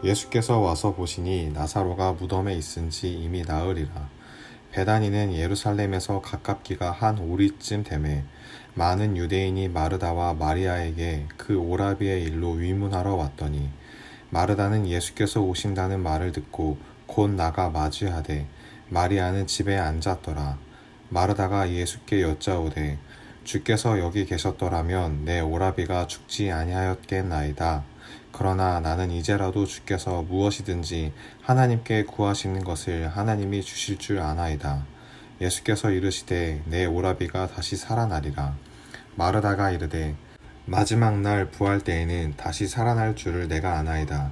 예수께서 와서 보시니 나사로가 무덤에 있은지 이미 나흘이라. 베다니는 예루살렘에서 가깝기가 한 오리쯤 되매 많은 유대인이 마르다와 마리아에게 그 오라비의 일로 위문하러 왔더니 마르다는 예수께서 오신다는 말을 듣고 곧 나가 맞이하되 마리아는 집에 앉았더라. 마르다가 예수께 여짜오되 주께서 여기 계셨더라면 내 오라비가 죽지 아니하였겠나이다. 그러나 나는 이제라도 주께서 무엇이든지 하나님께 구하시는 것을 하나님이 주실 줄 아나이다. 예수께서 이르시되 내 오라비가 다시 살아나리라. 마르다가 이르되 마지막 날 부활 때에는 다시 살아날 줄을 내가 아나이다.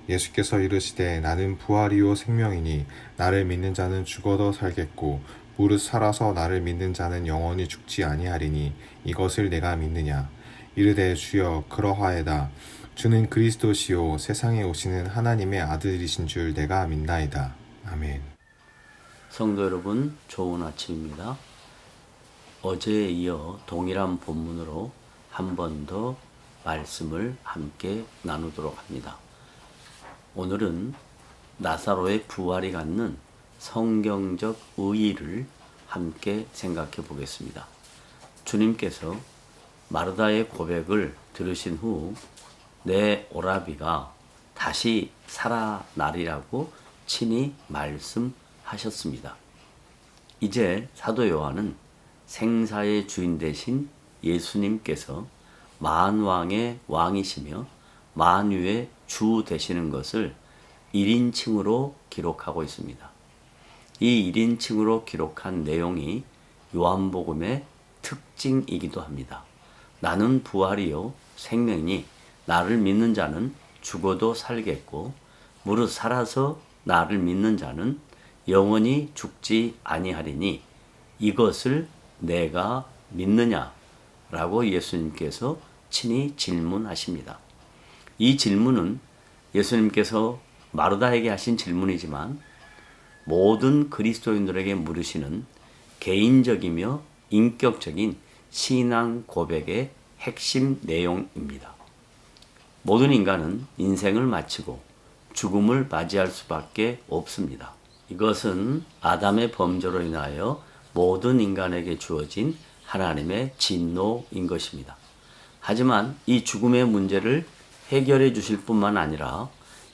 예수께서 이르시되 나는 부활이요 생명이니 나를 믿는 자는 죽어도 살겠고 무릇 살아서 나를 믿는 자는 영원히 죽지 아니하리니 이것을 내가 믿느냐. 이르되 주여 그러하에다. 주는 그리스도시요 세상에 오시는 하나님의 아들이신 줄 내가 믿나이다. 아멘. 성도 여러분, 좋은 아침입니다. 어제에 이어 동일한 본문으로 한 번 더 말씀을 함께 나누도록 합니다. 오늘은 나사로의 부활이 갖는 성경적 의의를 함께 생각해 보겠습니다. 주님께서 마르다의 고백을 들으신 후 내 오라비가 다시 살아나리라고 친히 말씀하셨습니다. 이제 사도 요한은 생사의 주인 되신 예수님께서 만왕의 왕이시며 만유의 주 되시는 것을 1인칭으로 기록하고 있습니다. 이 1인칭으로 기록한 내용이 요한복음의 특징이기도 합니다. 나는 부활이요 생명이니 나를 믿는 자는 죽어도 살겠고 무릇 살아서 나를 믿는 자는 영원히 죽지 아니하리니 이것을 내가 믿느냐? 라고 예수님께서 친히 질문하십니다. 이 질문은 예수님께서 마르다에게 하신 질문이지만 모든 그리스도인들에게 물으시는 개인적이며 인격적인 신앙 고백의 핵심 내용입니다. 모든 인간은 인생을 마치고 죽음을 맞이할 수밖에 없습니다. 이것은 아담의 범죄로 인하여 모든 인간에게 주어진 하나님의 진노인 것입니다. 하지만 이 죽음의 문제를 해결해 주실 뿐만 아니라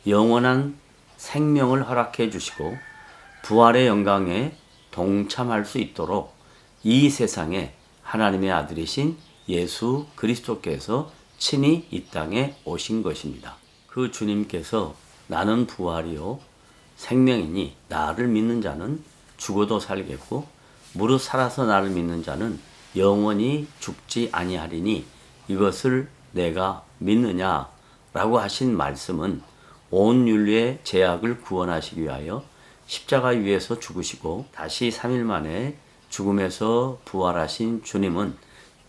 영원한 생명을 허락해 주시고 부활의 영광에 동참할 수 있도록 이 세상에 하나님의 아들이신 예수 그리스도께서 친히 이 땅에 오신 것입니다. 그 주님께서 나는 부활이요 생명이니 나를 믿는 자는 죽어도 살겠고 무릇 살아서 나를 믿는 자는 영원히 죽지 아니하리니 이것을 내가 믿느냐라고 하신 말씀은 온 인류의 죄악을 구원하시기 위하여 십자가 위에서 죽으시고 다시 3일 만에 죽음에서 부활하신 주님은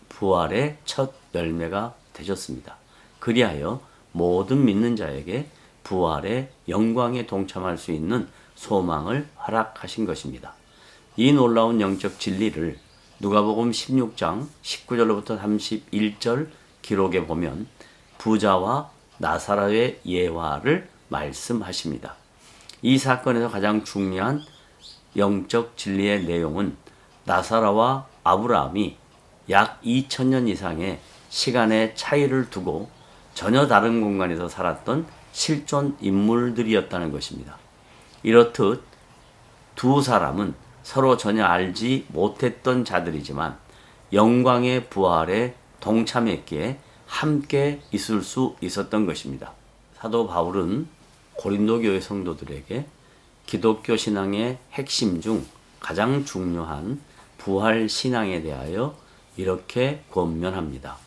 부활의 첫 열매가 되셨습니다. 그리하여 모든 믿는 자에게 부활의 영광에 동참할 수 있는 소망을 허락하신 것입니다. 이 놀라운 영적 진리를 누가복음 16장 19절로부터 31절 기록에 보면 부자와 나사로의 예화를 말씀하십니다. 이 사건에서 가장 중요한 영적 진리의 내용은 나사로와 아브라함이 약 2000년 이상의 시간의 차이를 두고 전혀 다른 공간에서 살았던 실존 인물들이었다는 것입니다. 이렇듯 두 사람은 서로 전혀 알지 못했던 자들이지만 영광의 부활에 동참했기에 함께 있을 수 있었던 것입니다. 사도 바울은 고린도 교회 성도들에게 기독교 신앙의 핵심 중 가장 중요한 부활 신앙에 대하여 이렇게 권면합니다.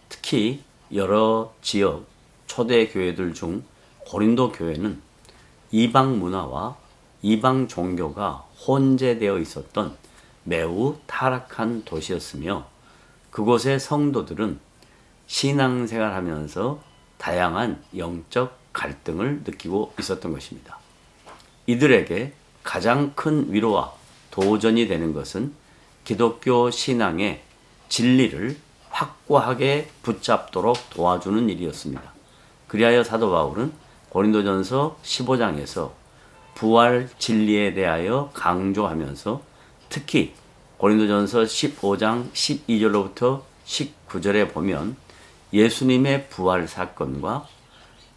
특히 여러 지역 초대 교회들 중 고린도 교회는 이방 문화와 이방 종교가 혼재되어 있었던 매우 타락한 도시였으며 그곳의 성도들은 신앙생활하면서 다양한 영적 갈등을 느끼고 있었던 것입니다. 이들에게 가장 큰 위로와 도전이 되는 것은 기독교 신앙의 진리를 확고하게 붙잡도록 도와주는 일이었습니다. 그리하여 사도 바울은 고린도전서 15장에서 부활 진리에 대하여 강조하면서 특히 고린도전서 15장 12절로부터 19절에 보면 예수님의 부활 사건과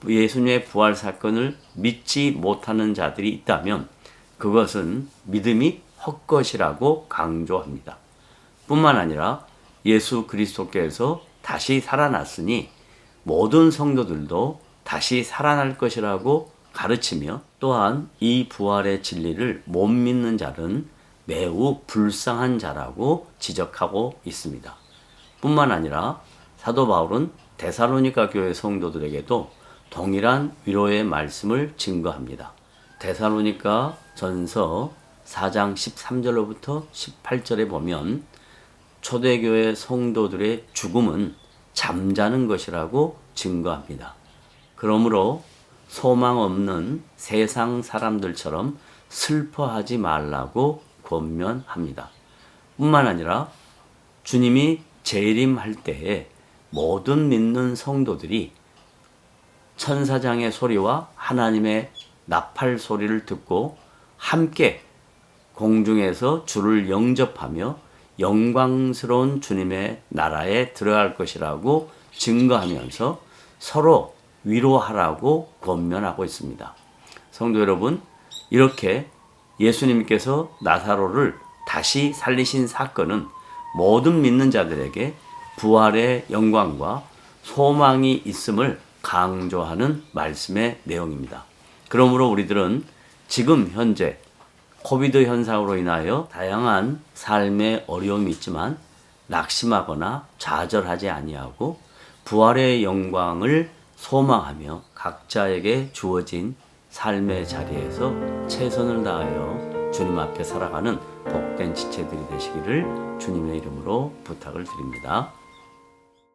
예수님의 부활 사건을 믿지 못하는 자들이 있다면 그것은 믿음이 헛것이라고 강조합니다. 뿐만 아니라 예수 그리스도께서 다시 살아났으니 모든 성도들도 다시 살아날 것이라고 가르치며 또한 이 부활의 진리를 못 믿는 자는 매우 불쌍한 자라고 지적하고 있습니다. 뿐만 아니라 사도 바울은 데살로니가 교회 성도들에게도 동일한 위로의 말씀을 증거합니다. 데살로니가 전서 4장 13절로부터 18절에 보면 초대교회 성도들의 죽음은 잠자는 것이라고 증거합니다. 그러므로 소망 없는 세상 사람들처럼 슬퍼하지 말라고 권면합니다. 뿐만 아니라 주님이 재림할 때에 모든 믿는 성도들이 천사장의 소리와 하나님의 나팔 소리를 듣고 함께 공중에서 주를 영접하며 영광스러운 주님의 나라에 들어갈 것이라고 증거하면서 서로 위로하라고 권면하고 있습니다. 성도 여러분, 이렇게 예수님께서 나사로를 다시 살리신 사건은 모든 믿는 자들에게 부활의 영광과 소망이 있음을 강조하는 말씀의 내용입니다. 그러므로 우리들은 지금 현재 코비드 현상으로 인하여 다양한 삶의 어려움이 있지만 낙심하거나 좌절하지 아니하고 부활의 영광을 소망하며 각자에게 주어진 삶의 자리에서 최선을 다하여 주님 앞에 살아가는 복된 지체들이 되시기를 주님의 이름으로 부탁을 드립니다.